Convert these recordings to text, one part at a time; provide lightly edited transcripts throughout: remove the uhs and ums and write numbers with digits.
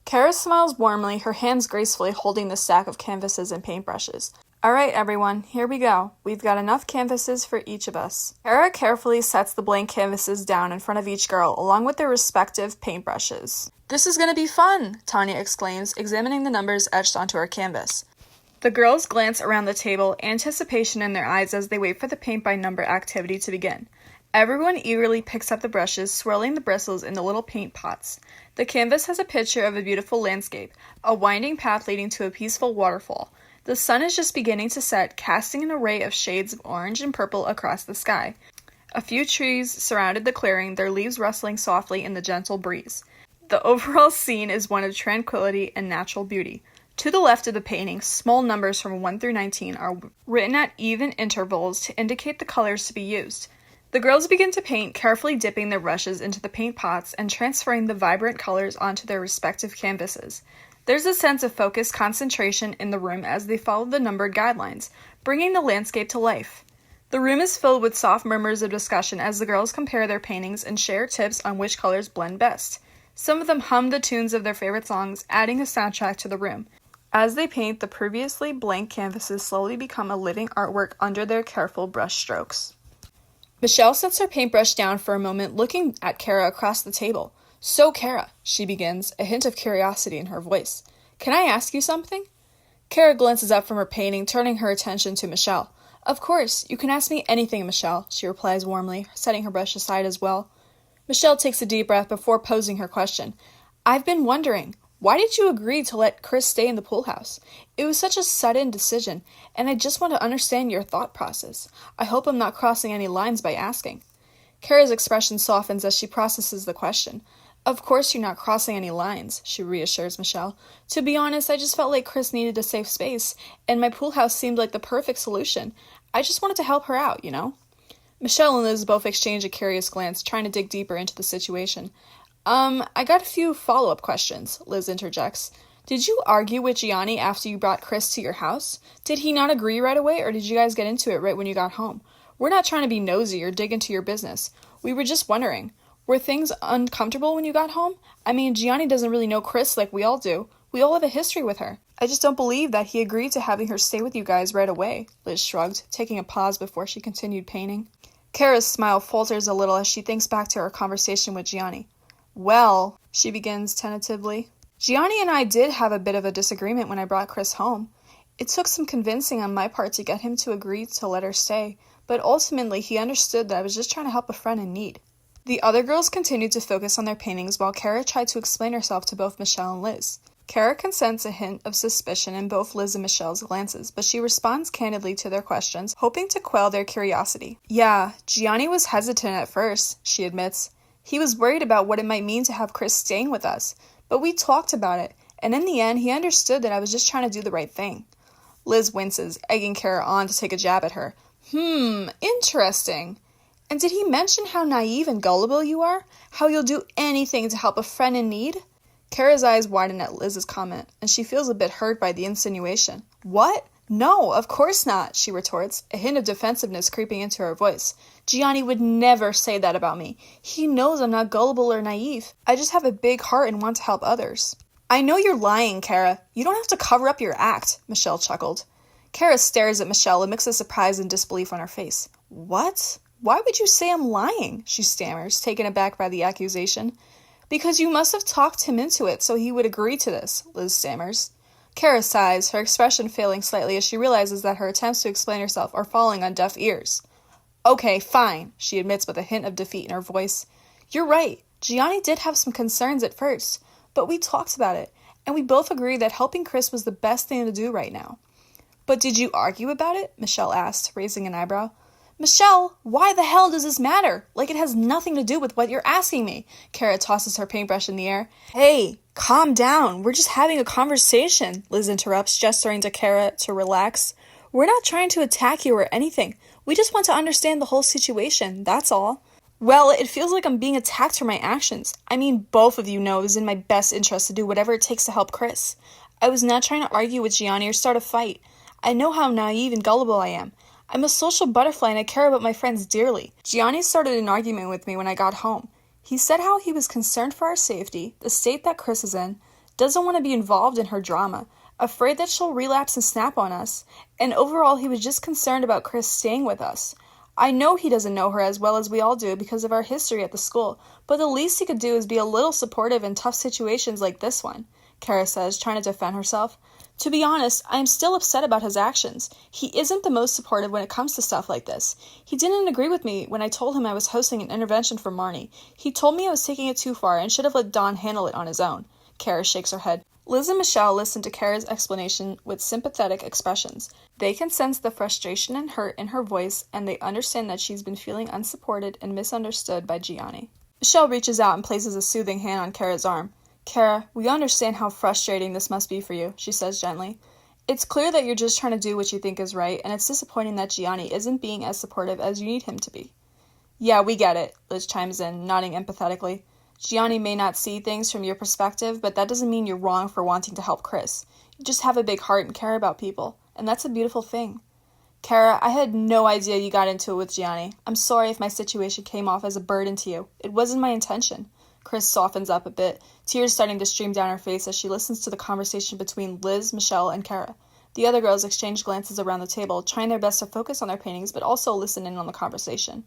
Cara smiles warmly, her hands gracefully holding the stack of canvases and paintbrushes. Alright everyone, here we go. We've got enough canvases for each of us. Cara carefully sets the blank canvases down in front of each girl, along with their respective paintbrushes. This is gonna be fun, Tanya exclaims, examining the numbers etched onto her canvas. The girls glance around the table, anticipation in their eyes as they wait for the paint-by-number activity to begin. Everyone eagerly picks up the brushes, swirling the bristles into little paint pots. The canvas has a picture of a beautiful landscape, a winding path leading to a peaceful waterfall. The sun is just beginning to set, casting an array of shades of orange and purple across the sky. A few trees surrounded the clearing, their leaves rustling softly in the gentle breeze. The overall scene is one of tranquility and natural beauty. To the left of the painting, small numbers from 1 through 19 are written at even intervals to indicate the colors to be used. The girls begin to paint, carefully dipping their brushes into the paint pots and transferring the vibrant colors onto their respective canvases. There's a sense of focused concentration in the room as they follow the numbered guidelines, bringing the landscape to life. The room is filled with soft murmurs of discussion as the girls compare their paintings and share tips on which colors blend best. Some of them hum the tunes of their favorite songs, adding a soundtrack to the room. As they paint, the previously blank canvases slowly become a living artwork under their careful brush strokes. Michelle sets her paintbrush down for a moment, looking at Cara across the table. "So, Cara," she begins, a hint of curiosity in her voice. "Can I ask you something?" Cara glances up from her painting, turning her attention to Michelle. "Of course, you can ask me anything, Michelle," she replies warmly, setting her brush aside as well. Michelle takes a deep breath before posing her question. "I've been wondering, why did you agree to let Cris stay in the poolhouse? It was such a sudden decision, and I just want to understand your thought process. I hope I'm not crossing any lines by asking." Cara's expression softens as she processes the question. "Of course you're not crossing any lines," she reassures Michelle. "To be honest, I just felt like Cris needed a safe space, and my poolhouse seemed like the perfect solution. I just wanted to help her out, you know?" Michelle and Liz both exchange a curious glance, trying to dig deeper into the situation. I got a few follow-up questions," Liz interjects. "Did you argue with Gianni after you brought Cris to your house? Did he not agree right away, or did you guys get into it right when you got home? We're not trying to be nosy or dig into your business. We were just wondering, were things uncomfortable when you got home? I mean, Gianni doesn't really know Cris like we all do. We all have a history with her. I just don't believe that he agreed to having her stay with you guys right away," Liz shrugged, taking a pause before she continued painting. Cara's smile falters a little as she thinks back to her conversation with Gianni. "Well," she begins tentatively, "Gianni and I did have a bit of a disagreement when I brought Cris home. It took some convincing on my part to get him to agree to let her stay, but ultimately he understood that I was just trying to help a friend in need." The other girls continued to focus on their paintings while Cara tried to explain herself to both Michelle and Liz. Cara can sense a hint of suspicion in both Liz and Michelle's glances, but she responds candidly to their questions, hoping to quell their curiosity. "Yeah, Gianni was hesitant at first," she admits. "He was worried about what it might mean to have Cris staying with us, but we talked about it, and in the end he understood that I was just trying to do the right thing." Liz winces, egging Cara on to take a jab at her. Interesting. And did he mention how naive and gullible you are? How you'll do anything to help a friend in need?" Cara's eyes widen at Liz's comment, and she feels a bit hurt by the insinuation. "What? No, of course not," she retorts, a hint of defensiveness creeping into her voice. "Gianni would never say that about me. He knows I'm not gullible or naive. I just have a big heart and want to help others." "I know you're lying, Cara. You don't have to cover up your act," Michelle chuckled. Cara stares at Michelle, a mix of surprise and disbelief on her face. "What? Why would you say I'm lying?" she stammers, taken aback by the accusation. "Because you must have talked him into it so he would agree to this," Liz stammers. Cara sighs, her expression failing slightly as she realizes that her attempts to explain herself are falling on deaf ears. "Okay, fine," she admits with a hint of defeat in her voice. "You're right. Gianni did have some concerns at first, but we talked about it, and we both agreed that helping Cris was the best thing to do right now." "But did you argue about it?" Michelle asked, raising an eyebrow. "Michelle, why the hell does this matter? Like it has nothing to do with what you're asking me." Cara tosses her paintbrush in the air. "Hey, calm down. We're just having a conversation," Liz interrupts, gesturing to Cara to relax. "We're not trying to attack you or anything. We just want to understand the whole situation, that's all." "Well, it feels like I'm being attacked for my actions. I mean, both of you know it was in my best interest to do whatever it takes to help Cris. I was not trying to argue with Gianni or start a fight. I know how naive and gullible I am. I'm a social butterfly and I care about my friends dearly. Gianni started an argument with me when I got home. He said how he was concerned for our safety, the state that Cris is in, doesn't want to be involved in her drama, afraid that she'll relapse and snap on us, and overall he was just concerned about Cris staying with us. I know he doesn't know her as well as we all do because of our history at the school, but the least he could do is be a little supportive in tough situations like this one, Cara says, trying to defend herself. To be honest, I am still upset about his actions. He isn't the most supportive when it comes to stuff like this. He didn't agree with me when I told him I was hosting an intervention for Marnie. He told me I was taking it too far and should have let Don handle it on his own. Cara shakes her head. Liz and Michelle listen to Cara's explanation with sympathetic expressions. They can sense the frustration and hurt in her voice, and they understand that she's been feeling unsupported and misunderstood by Gianni. Michelle reaches out and places a soothing hand on Cara's arm. Cara, we understand how frustrating this must be for you, she says gently. It's clear that you're just trying to do what you think is right, and it's disappointing that Gianni isn't being as supportive as you need him to be. Yeah, we get it, Liz chimes in, nodding empathetically. Gianni may not see things from your perspective, but that doesn't mean you're wrong for wanting to help Cris. You just have a big heart and care about people, and that's a beautiful thing. Cara, I had no idea you got into it with Gianni. I'm sorry if my situation came off as a burden to you. It wasn't my intention. Cris softens up a bit, tears starting to stream down her face as she listens to the conversation between Liz, Michelle, and Cara. The other girls exchange glances around the table, trying their best to focus on their paintings, but also listen in on the conversation.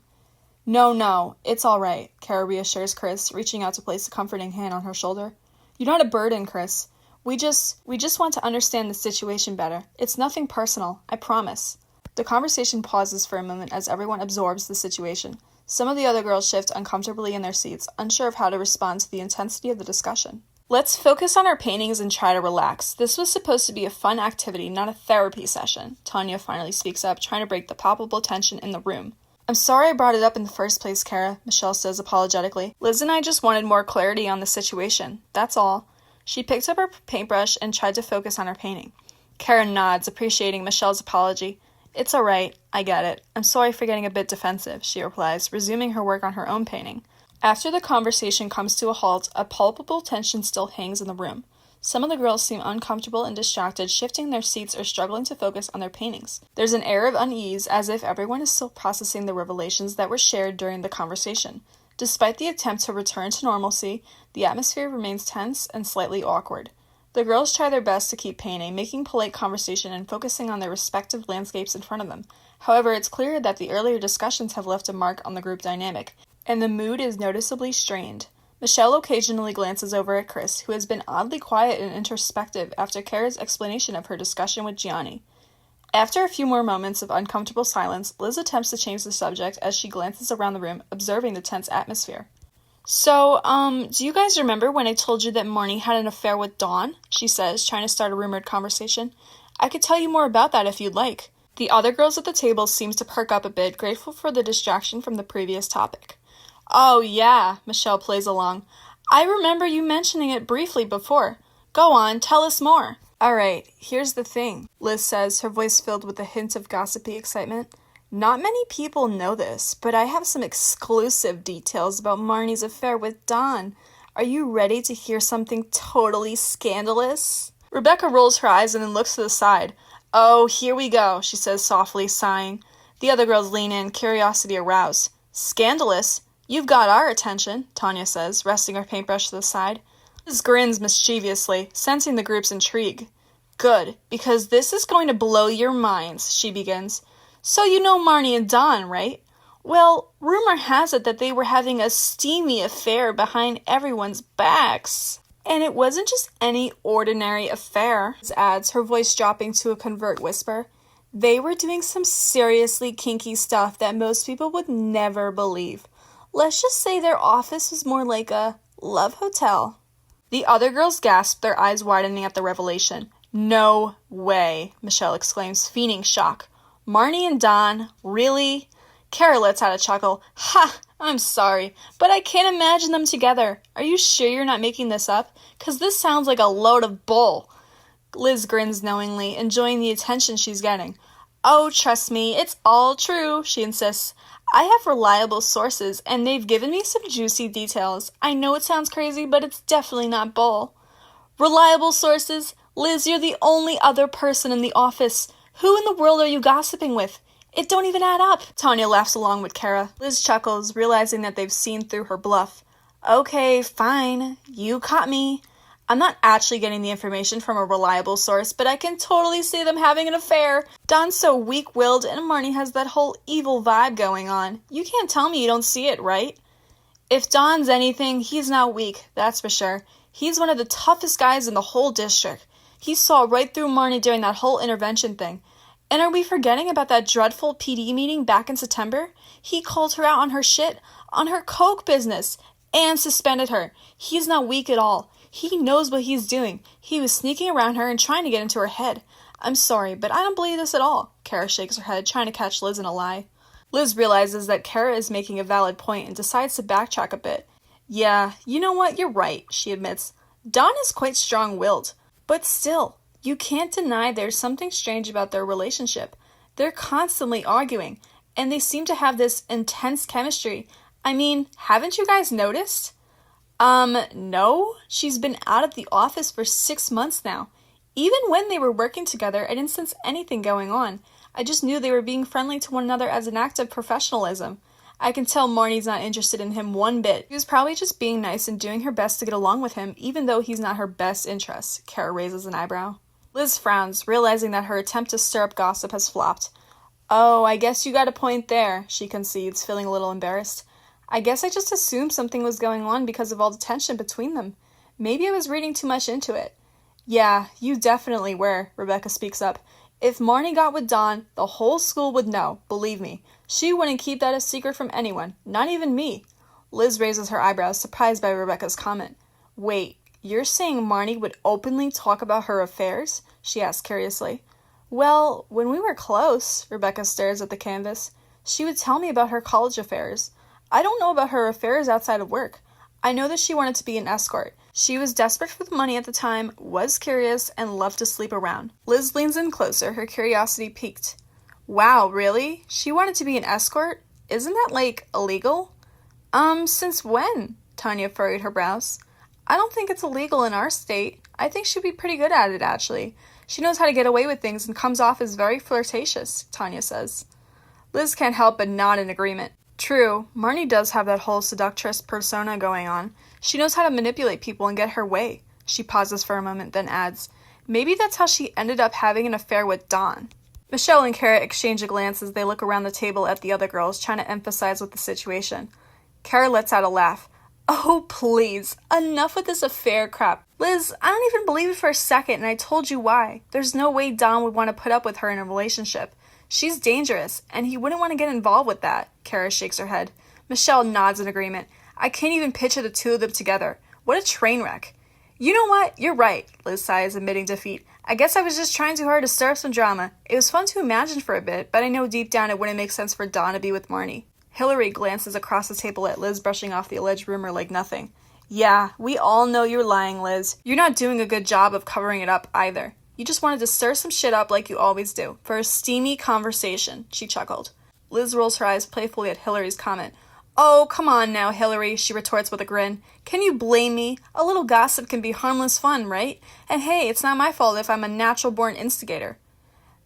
No, it's all right, Cara reassures Cris, reaching out to place a comforting hand on her shoulder. You're not a burden, Cris. We just want to understand the situation better. It's nothing personal, I promise. The conversation pauses for a moment as everyone absorbs the situation. Some of the other girls shift uncomfortably in their seats, unsure of how to respond to the intensity of the discussion. Let's focus on our paintings and try to relax. This was supposed to be a fun activity, not a therapy session. Tanya finally speaks up, trying to break the palpable tension in the room. I'm sorry I brought it up in the first place, Cara, Michelle says apologetically. Liz and I just wanted more clarity on the situation. That's all. She picked up her paintbrush and tried to focus on her painting. Cara nods, appreciating Michelle's apology. It's all right. I get it. I'm sorry for getting a bit defensive, she replies, resuming her work on her own painting. After the conversation comes to a halt, a palpable tension still hangs in the room. Some of the girls seem uncomfortable and distracted, shifting their seats or struggling to focus on their paintings. There's an air of unease, as if everyone is still processing the revelations that were shared during the conversation. Despite the attempt to return to normalcy, the atmosphere remains tense and slightly awkward. The girls try their best to keep painting, making polite conversation and focusing on their respective landscapes in front of them. However, it's clear that the earlier discussions have left a mark on the group dynamic, and the mood is noticeably strained. Michelle occasionally glances over at Cris, who has been oddly quiet and introspective after Cara's explanation of her discussion with Gianni. After a few more moments of uncomfortable silence, Liz attempts to change the subject as she glances around the room, observing the tense atmosphere. So, do you guys remember when I told you that Marnie had an affair with Dawn? She says, trying to start a rumored conversation. I could tell you more about that if you'd like. The other girls at the table seem to perk up a bit, grateful for the distraction from the previous topic. Oh, yeah, Michelle plays along. I remember you mentioning it briefly before. Go on, tell us more. All right, here's the thing, Liz says, her voice filled with a hint of gossipy excitement. Not many people know this, but I have some exclusive details about Marnie's affair with Don. Are you ready to hear something totally scandalous? Rebecca rolls her eyes and then looks to the side. Oh, here we go, she says softly, sighing. The other girls lean in, curiosity aroused. Scandalous? You've got our attention, Tanya says, resting her paintbrush to the side. Liz grins mischievously, sensing the group's intrigue. Good, because this is going to blow your minds, she begins. So you know Marnie and Don, right? Well, rumor has it that they were having a steamy affair behind everyone's backs. And it wasn't just any ordinary affair, Liz adds, her voice dropping to a covert whisper. They were doing some seriously kinky stuff that most people would never believe. Let's just say their office was more like a love hotel. The other girls gasp, their eyes widening at the revelation. No way, Michelle exclaims, feigning shock. Marnie and Don? Really? Cara lets out a chuckle. Ha! I'm sorry, but I can't imagine them together. Are you sure you're not making this up? 'Cause this sounds like a load of bull. Liz grins knowingly, enjoying the attention she's getting. Oh, trust me, it's all true, she insists. I have reliable sources, and they've given me some juicy details. I know it sounds crazy, but it's definitely not bull. Reliable sources? Liz, you're the only other person in the office. Who in the world are you gossiping with? It don't even add up. Tanya laughs along with Cara. Liz chuckles, realizing that they've seen through her bluff. Okay, fine. You caught me. I'm not actually getting the information from a reliable source, but I can totally see them having an affair. Don's so weak-willed, and Marnie has that whole evil vibe going on. You can't tell me you don't see it, right? If Don's anything, he's not weak, that's for sure. He's one of the toughest guys in the whole district. He saw right through Marnie during that whole intervention thing. And are we forgetting about that dreadful PD meeting back in September? He called her out on her shit, on her coke business, and suspended her. He's not weak at all. He knows what he's doing. He was sneaking around her and trying to get into her head. I'm sorry, but I don't believe this at all. Cara shakes her head, trying to catch Liz in a lie. Liz realizes that Cara is making a valid point and decides to backtrack a bit. Yeah, you know what, you're right, she admits. Don is quite strong-willed. But still, you can't deny there's something strange about their relationship. They're constantly arguing, and they seem to have this intense chemistry. I mean, haven't you guys noticed? No. She's been out of the office for 6 months now. Even when they were working together, I didn't sense anything going on. I just knew they were being friendly to one another as an act of professionalism. I can tell Marnie's not interested in him one bit. She was probably just being nice and doing her best to get along with him, even though he's not her best interest. Cara raises an eyebrow. Liz frowns, realizing that her attempt to stir up gossip has flopped. Oh, I guess you got a point there, she concedes, feeling a little embarrassed. I guess I just assumed something was going on because of all the tension between them. Maybe I was reading too much into it. Yeah, you definitely were, Rebecca speaks up. If Marnie got with Don, the whole school would know, believe me. She wouldn't keep that a secret from anyone, not even me. Liz raises her eyebrows, surprised by Rebecca's comment. Wait, you're saying Marnie would openly talk about her affairs? She asked curiously. Well, when we were close, Rebecca stares at the canvas, she would tell me about her college affairs. I don't know about her affairs outside of work. I know that she wanted to be an escort. She was desperate for the money at the time, was curious, and loved to sleep around. Liz leans in closer, her curiosity piqued. Wow, really? She wanted to be an escort? Isn't that, illegal? Since when? Tanya furrowed her brows. I don't think it's illegal in our state. I think she'd be pretty good at it, actually. She knows how to get away with things and comes off as very flirtatious, Tanya says. Liz can't help but nod in agreement. True, Marnie does have that whole seductress persona going on. She knows how to manipulate people and get her way. She pauses for a moment, then adds, maybe that's how she ended up having an affair with Don. Michelle and Cara exchange a glance as they look around the table at the other girls, trying to emphasize with the situation. Cara lets out a laugh. Oh, please, enough with this affair crap. Liz, I don't even believe it for a second, and I told you why. There's no way Don would want to put up with her in a relationship. She's dangerous, and he wouldn't want to get involved with that. Cara shakes her head. Michelle nods in agreement. I can't even picture the two of them together. What a train wreck. You know what? You're right, Liz sighs, admitting defeat. I guess I was just trying too hard to stir up some drama. It was fun to imagine for a bit, but I know deep down it wouldn't make sense for Don to be with Marnie. Hillary glances across the table at Liz, brushing off the alleged rumor like nothing. Yeah, we all know you're lying, Liz. You're not doing a good job of covering it up either. You just wanted to stir some shit up like you always do, for a steamy conversation, she chuckled. Liz rolls her eyes playfully at Hillary's comment. Oh, come on now, Hillary, she retorts with a grin. Can you blame me? A little gossip can be harmless fun, right? And hey, it's not my fault if I'm a natural-born instigator.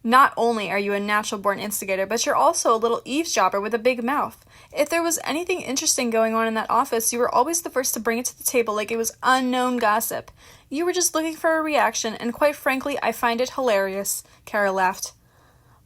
Not only are you a natural-born instigator, but you're also a little eavesdropper with a big mouth. If there was anything interesting going on in that office, you were always the first to bring it to the table like it was unknown gossip. You were just looking for a reaction, and quite frankly, I find it hilarious, Cara laughed.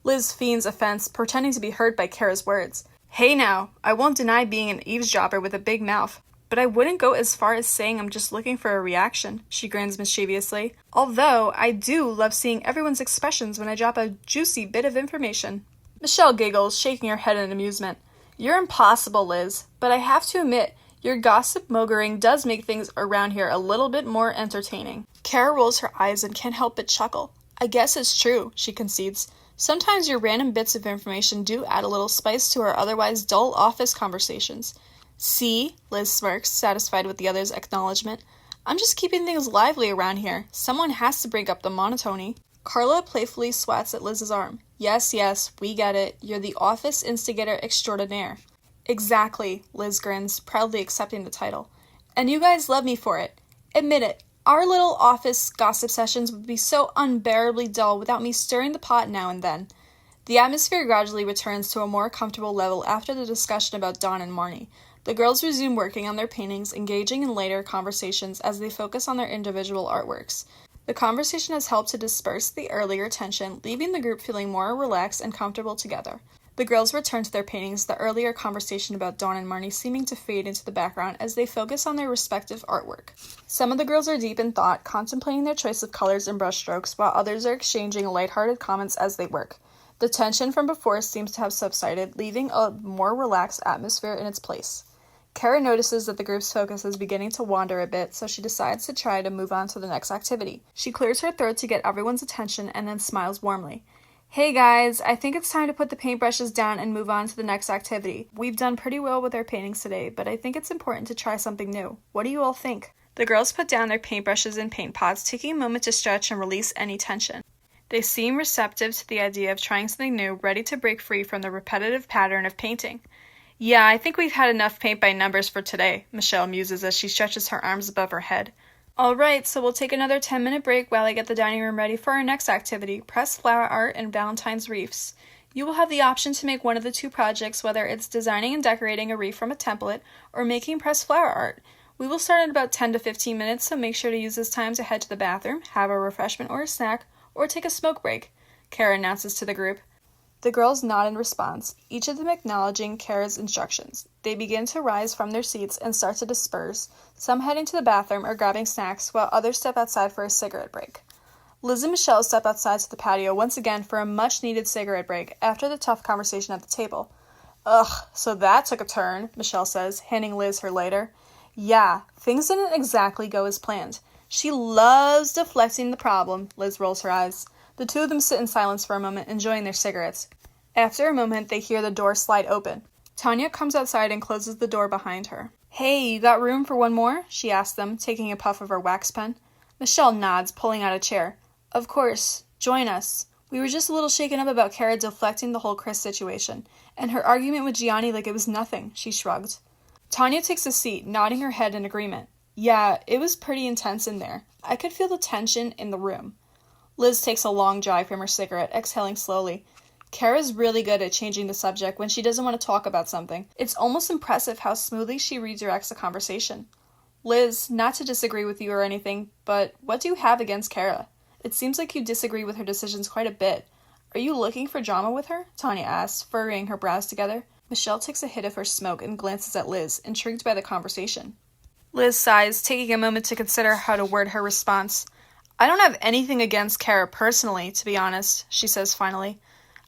Liz feigns offense, pretending to be hurt by Cara's words. Hey now, I won't deny being an eavesdropper with a big mouth, but I wouldn't go as far as saying I'm just looking for a reaction, she grins mischievously. Although, I do love seeing everyone's expressions when I drop a juicy bit of information. Michelle giggles, shaking her head in amusement. You're impossible, Liz, but I have to admit, your gossip mogering does make things around here a little bit more entertaining. Cara rolls her eyes and can't help but chuckle. I guess it's true, she concedes. Sometimes your random bits of information do add a little spice to our otherwise dull office conversations. See, Liz smirks, satisfied with the other's acknowledgement. I'm just keeping things lively around here. Someone has to break up the monotony. Carla playfully swats at Liz's arm. Yes, we get it. You're the office instigator extraordinaire. Exactly, Liz grins, proudly accepting the title. And you guys love me for it. Admit it. Our little office gossip sessions would be so unbearably dull without me stirring the pot now and then. The atmosphere gradually returns to a more comfortable level after the discussion about Don and Marnie, The girls resume working on their paintings, engaging in later conversations as they focus on their individual artworks. The conversation has helped to disperse the earlier tension, leaving the group feeling more relaxed and comfortable together. The girls return to their paintings, the earlier conversation about Dawn and Marnie seeming to fade into the background as they focus on their respective artwork. Some of the girls are deep in thought, contemplating their choice of colors and brushstrokes, while others are exchanging lighthearted comments as they work. The tension from before seems to have subsided, leaving a more relaxed atmosphere in its place. Cara notices that the group's focus is beginning to wander a bit, so she decides to try to move on to the next activity. She clears her throat to get everyone's attention and then smiles warmly. Hey guys, I think it's time to put the paintbrushes down and move on to the next activity. We've done pretty well with our paintings today, but I think it's important to try something new. What do you all think? The girls put down their paintbrushes and paint pots, taking a moment to stretch and release any tension. They seem receptive to the idea of trying something new, ready to break free from the repetitive pattern of painting. Yeah, I think we've had enough paint by numbers for today, Michelle muses as she stretches her arms above her head. Alright, so we'll take another 10-minute break while I get the dining room ready for our next activity, pressed flower art and Valentine's wreaths. You will have the option to make one of the two projects, whether it's designing and decorating a wreath from a template or making pressed flower art. We will start in about 10 to 15 minutes, so make sure to use this time to head to the bathroom, have a refreshment or a snack, or take a smoke break, Cara announces to the group. The girls nod in response, each of them acknowledging Cara's instructions. They begin to rise from their seats and start to disperse, some heading to the bathroom or grabbing snacks, while others step outside for a cigarette break. Liz and Michelle step outside to the patio once again for a much-needed cigarette break after the tough conversation at the table. Ugh, so that took a turn, Michelle says, handing Liz her lighter. Yeah, things didn't exactly go as planned. She loves deflecting the problem, Liz rolls her eyes. The two of them sit in silence for a moment, enjoying their cigarettes. After a moment, they hear the door slide open. Tanya comes outside and closes the door behind her. Hey, you got room for one more? She asks them, taking a puff of her wax pen. Michelle nods, pulling out a chair. Of course. Join us. We were just a little shaken up about Cara deflecting the whole Cris situation, and her argument with Gianni like it was nothing, she shrugged. Tanya takes a seat, nodding her head in agreement. Yeah, it was pretty intense in there. I could feel the tension in the room. Liz takes a long drag from her cigarette, exhaling slowly. Cara's really good at changing the subject when she doesn't want to talk about something. It's almost impressive how smoothly she redirects the conversation. Liz, not to disagree with you or anything, but what do you have against Cara? It seems like you disagree with her decisions quite a bit. Are you looking for drama with her? Tanya asks, furrowing her brows together. Michelle takes a hit of her smoke and glances at Liz, intrigued by the conversation. Liz sighs, taking a moment to consider how to word her response. I don't have anything against Cara personally, to be honest, she says finally.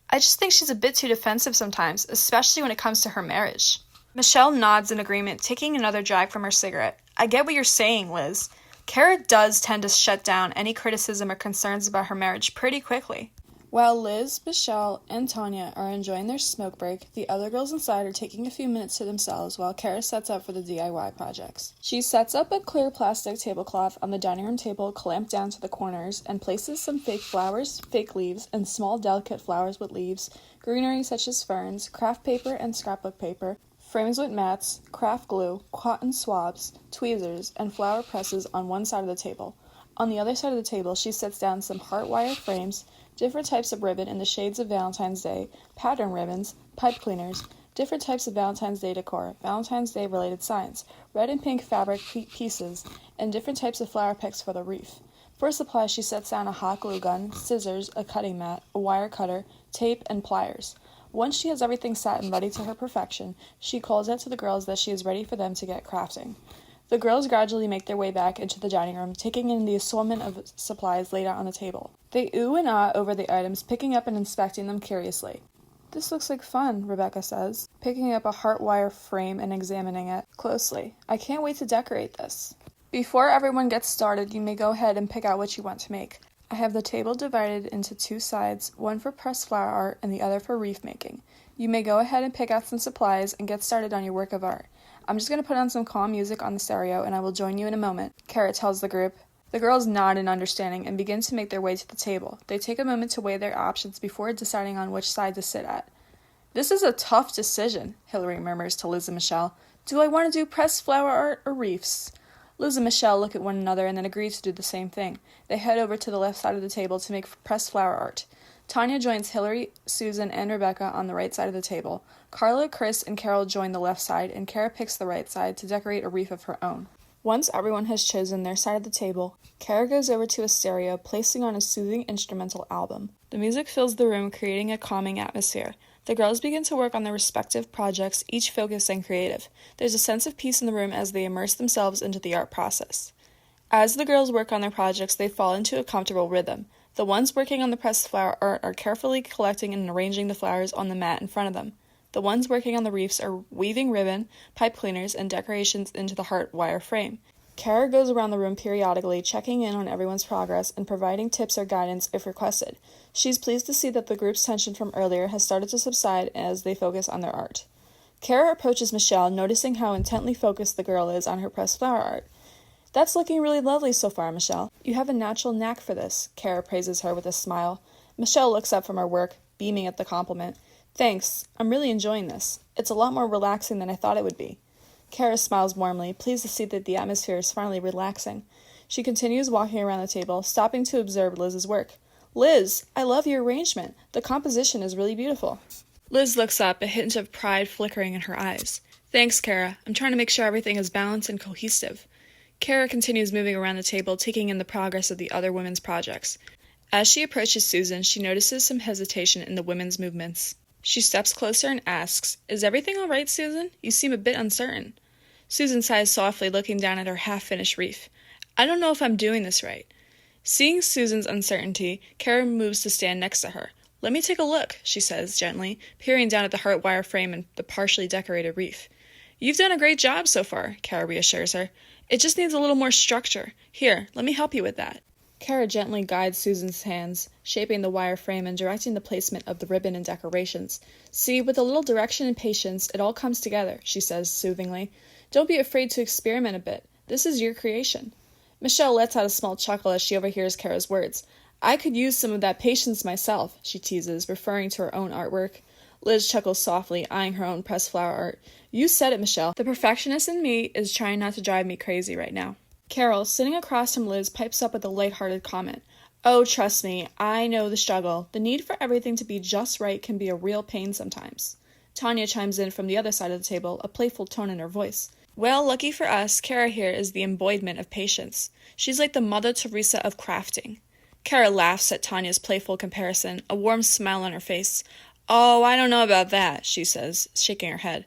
I just think she's a bit too defensive sometimes, especially when it comes to her marriage. Michelle nods in agreement, taking another drag from her cigarette. I get what you're saying, Liz. Cara does tend to shut down any criticism or concerns about her marriage pretty quickly. While Liz, Michelle, and Tanya are enjoying their smoke break, the other girls inside are taking a few minutes to themselves while Cara sets up for the DIY projects. She sets up a clear plastic tablecloth on the dining room table clamped down to the corners and places some fake flowers, fake leaves, and small delicate flowers with leaves, greenery such as ferns, craft paper and scrapbook paper, frames with mats, craft glue, cotton swabs, tweezers, and flower presses on one side of the table. On the other side of the table, she sets down some heart wire frames, different types of ribbon in the shades of Valentine's Day, pattern ribbons, pipe cleaners, different types of Valentine's Day decor, Valentine's Day related signs, red and pink fabric pieces, and different types of flower picks for the wreath. For supplies, she sets down a hot glue gun, scissors, a cutting mat, a wire cutter, tape, and pliers. Once she has everything set and ready to her perfection, she calls out to the girls that she is ready for them to get crafting. The girls gradually make their way back into the dining room, taking in the assortment of supplies laid out on the table. They ooh and ah over the items, picking up and inspecting them curiously. This looks like fun, Rebecca says, picking up a heart wire frame and examining it closely. I can't wait to decorate this. Before everyone gets started, you may go ahead and pick out what you want to make. I have the table divided into two sides, one for pressed flower art and the other for wreath making. You may go ahead and pick out some supplies and get started on your work of art. I'm just going to put on some calm music on the stereo and I will join you in a moment, Cara tells the group. The girls nod in understanding and begin to make their way to the table. They take a moment to weigh their options before deciding on which side to sit at. This is a tough decision, Hillary murmurs to Liz and Michelle. Do I want to do pressed flower art or wreaths? Liz and Michelle look at one another and then agree to do the same thing. They head over to the left side of the table to make pressed flower art. Tanya joins Hillary, Susan, and Rebecca on the right side of the table. Carla, Cris, and Carole join the left side, and Cara picks the right side to decorate a wreath of her own. Once everyone has chosen their side of the table, Cara goes over to a stereo, placing on a soothing instrumental album. The music fills the room, creating a calming atmosphere. The girls begin to work on their respective projects, each focused and creative. There's a sense of peace in the room as they immerse themselves into the art process. As the girls work on their projects, they fall into a comfortable rhythm. The ones working on the pressed flower art are carefully collecting and arranging the flowers on the mat in front of them. The ones working on the wreaths are weaving ribbon, pipe cleaners, and decorations into the heart wire frame. Cara goes around the room periodically, checking in on everyone's progress and providing tips or guidance if requested. She's pleased to see that the group's tension from earlier has started to subside as they focus on their art. Cara approaches Michelle, noticing how intently focused the girl is on her pressed flower art. "That's looking really lovely so far, Michelle. You have a natural knack for this," Cara praises her with a smile. Michelle looks up from her work, beaming at the compliment. "Thanks. I'm really enjoying this. It's a lot more relaxing than I thought it would be." Cara smiles warmly, pleased to see that the atmosphere is finally relaxing. She continues walking around the table, stopping to observe Liz's work. "Liz, I love your arrangement. The composition is really beautiful." Liz looks up, a hint of pride flickering in her eyes. "Thanks, Cara. I'm trying to make sure everything is balanced and cohesive." Cara continues moving around the table, taking in the progress of the other women's projects. As she approaches Susan, she notices some hesitation in the women's movements. She steps closer and asks, "Is everything all right, Susan? You seem a bit uncertain." Susan sighs softly, looking down at her half-finished wreath. "I don't know if I'm doing this right." Seeing Susan's uncertainty, Cara moves to stand next to her. "Let me take a look," she says gently, peering down at the heart wire frame and the partially decorated wreath. "You've done a great job so far," Cara reassures her. "It just needs a little more structure. Here, let me help you with that." Cara gently guides Susan's hands, shaping the wire frame and directing the placement of the ribbon and decorations. "See, with a little direction and patience, it all comes together," she says soothingly. "Don't be afraid to experiment a bit. This is your creation." Michelle lets out a small chuckle as she overhears Cara's words. "I could use some of that patience myself," she teases, referring to her own artwork. Liz chuckles softly, eyeing her own pressed flower art. "You said it, Michelle. The perfectionist in me is trying not to drive me crazy right now." Carole, sitting across from Liz, pipes up with a light-hearted comment. "Oh, trust me, I know the struggle. The need for everything to be just right can be a real pain sometimes." Tanya chimes in from the other side of the table, a playful tone in her voice. "Well, lucky for us, Cara here is the embodiment of patience. She's like the Mother Teresa of crafting." Cara laughs at Tanya's playful comparison, a warm smile on her face. "Oh, I don't know about that," she says, shaking her head.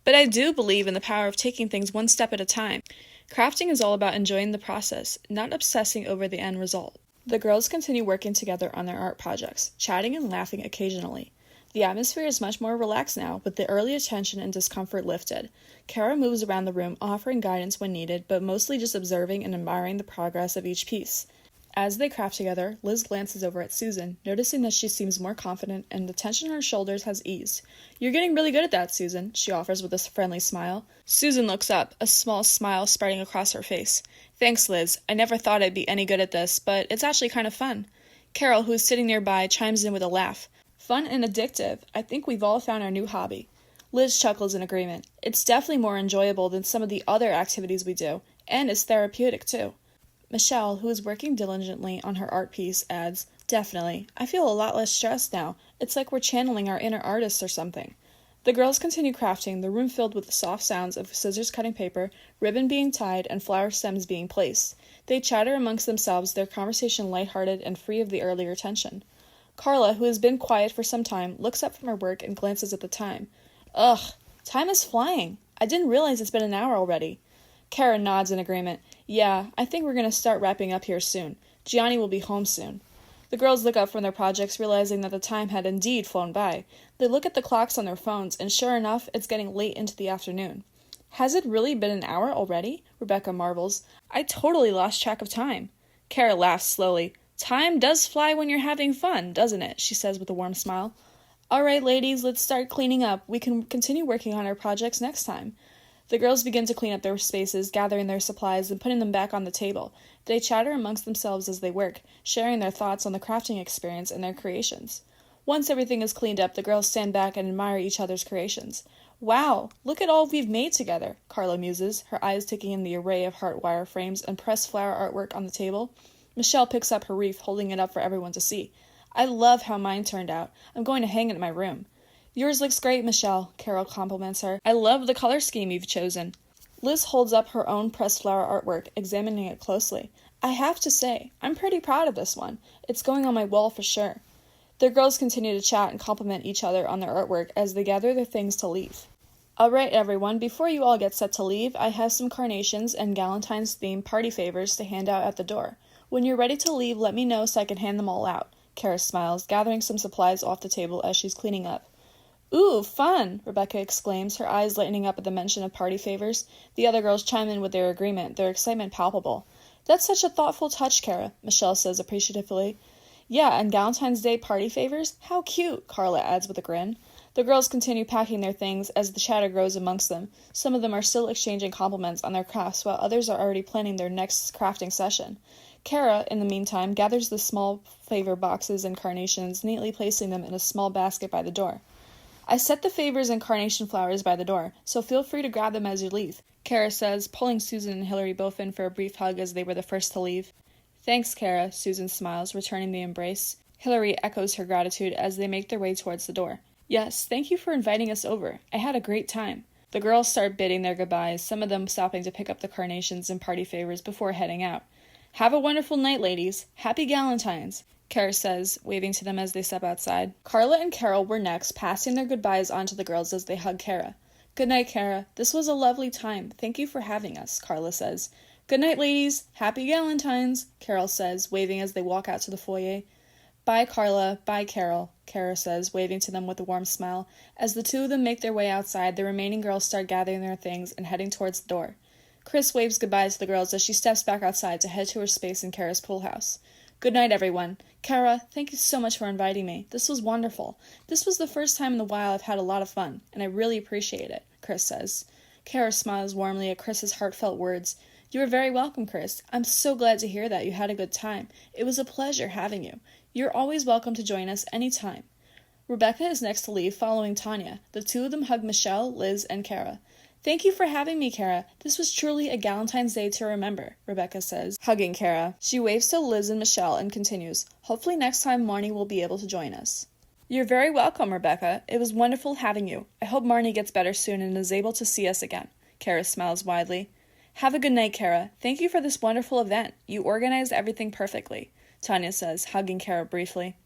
"But I do believe in the power of taking things one step at a time. Crafting is all about enjoying the process, not obsessing over the end result." The girls continue working together on their art projects, chatting and laughing occasionally. The atmosphere is much more relaxed now, with the earlier tension and discomfort lifted. Cara moves around the room, offering guidance when needed, but mostly just observing and admiring the progress of each piece. As they craft together, Liz glances over at Susan, noticing that she seems more confident and the tension on her shoulders has eased. "You're getting really good at that, Susan," she offers with a friendly smile. Susan looks up, a small smile spreading across her face. "Thanks, Liz. I never thought I'd be any good at this, but it's actually kind of fun." Carole, who is sitting nearby, chimes in with a laugh. "Fun and addictive. I think we've all found our new hobby." Liz chuckles in agreement. "It's definitely more enjoyable than some of the other activities we do, and it's therapeutic, too." Michelle, who is working diligently on her art piece, adds, "Definitely. I feel a lot less stressed now. It's like we're channeling our inner artists or something." The girls continue crafting, the room filled with the soft sounds of scissors cutting paper, ribbon being tied, and flower stems being placed. They chatter amongst themselves, their conversation lighthearted and free of the earlier tension. Carla, who has been quiet for some time, looks up from her work and glances at the time. "Ugh, time is flying. I didn't realize it's been an hour already." Cara nods in agreement. "Yeah, I think we're going to start wrapping up here soon. Gianni will be home soon." The girls look up from their projects, realizing that the time had indeed flown by. They look at the clocks on their phones, and sure enough, it's getting late into the afternoon. "Has it really been an hour already?" Rebecca marvels. "I totally lost track of time." Cara laughs slowly. "Time does fly when you're having fun, doesn't it?" she says with a warm smile. "All right, ladies, let's start cleaning up. We can continue working on our projects next time." The girls begin to clean up their spaces, gathering their supplies and putting them back on the table. They chatter amongst themselves as they work, sharing their thoughts on the crafting experience and their creations. Once everything is cleaned up, the girls stand back and admire each other's creations. Wow, look at all we've made together, Carla muses, her eyes taking in the array of heart wire frames and pressed flower artwork on the table. Michelle picks up her wreath, holding it up for everyone to see. I love how mine turned out. I'm going to hang it in my room. Yours looks great, Michelle, Carole compliments her. I love the color scheme you've chosen. Liz holds up her own pressed flower artwork, examining it closely. I have to say, I'm pretty proud of this one. It's going on my wall for sure. The girls continue to chat and compliment each other on their artwork as they gather their things to leave. All right, everyone, before you all get set to leave, I have some carnations and Galentine's themed party favors to hand out at the door. When you're ready to leave, let me know so I can hand them all out. Cara smiles, gathering some supplies off the table as she's cleaning up. Ooh, fun! Rebecca exclaims, her eyes lightening up at the mention of party favors. The other girls chime in with their agreement, their excitement palpable. That's such a thoughtful touch, Cara, Michelle says appreciatively. Yeah, and Galentine's Day party favors? How cute, Carla adds with a grin. The girls continue packing their things as the chatter grows amongst them. Some of them are still exchanging compliments on their crafts, while others are already planning their next crafting session. Cara, in the meantime, gathers the small favor boxes and carnations, neatly placing them in a small basket by the door. I set the favors and carnation flowers by the door, so feel free to grab them as you leave, Cara says, pulling Susan and Hillary both in for a brief hug as they were the first to leave. Thanks, Cara, Susan smiles, returning the embrace. Hillary echoes her gratitude as they make their way towards the door. Yes, thank you for inviting us over. I had a great time. The girls start bidding their goodbyes, some of them stopping to pick up the carnations and party favors before heading out. Have a wonderful night, ladies. Happy Galentines, Cara says, waving to them as they step outside. Carla and Carole were next, passing their goodbyes on to the girls as they hug Cara. Good night, Cara. This was a lovely time. Thank you for having us, Carla says. Good night, ladies. Happy Galentines, Carole says, waving as they walk out to the foyer. Bye, Carla. Bye, Carole, Cara says, waving to them with a warm smile. As the two of them make their way outside, the remaining girls start gathering their things and heading towards the door. Cris waves goodbye to the girls as she steps back outside to head to her space in Cara's poolhouse. Good night, everyone. Cara, thank you so much for inviting me. This was wonderful. This was the first time in a while I've had a lot of fun, and I really appreciate it, Cris says. Cara smiles warmly at Chris's heartfelt words. You are very welcome, Cris. I'm so glad to hear that you had a good time. It was a pleasure having you. You're always welcome to join us any time. Rebecca is next to leave, following Tanya. The two of them hug Michelle, Liz, and Cara. Thank you for having me, Cara. This was truly a Galentine's Day to remember, Rebecca says, hugging Cara. She waves to Liz and Michelle and continues, hopefully next time Marnie will be able to join us. You're very welcome, Rebecca. It was wonderful having you. I hope Marnie gets better soon and is able to see us again. Cara smiles widely. Have a good night, Cara. Thank you for this wonderful event. You organized everything perfectly, Tanya says, hugging Cara briefly.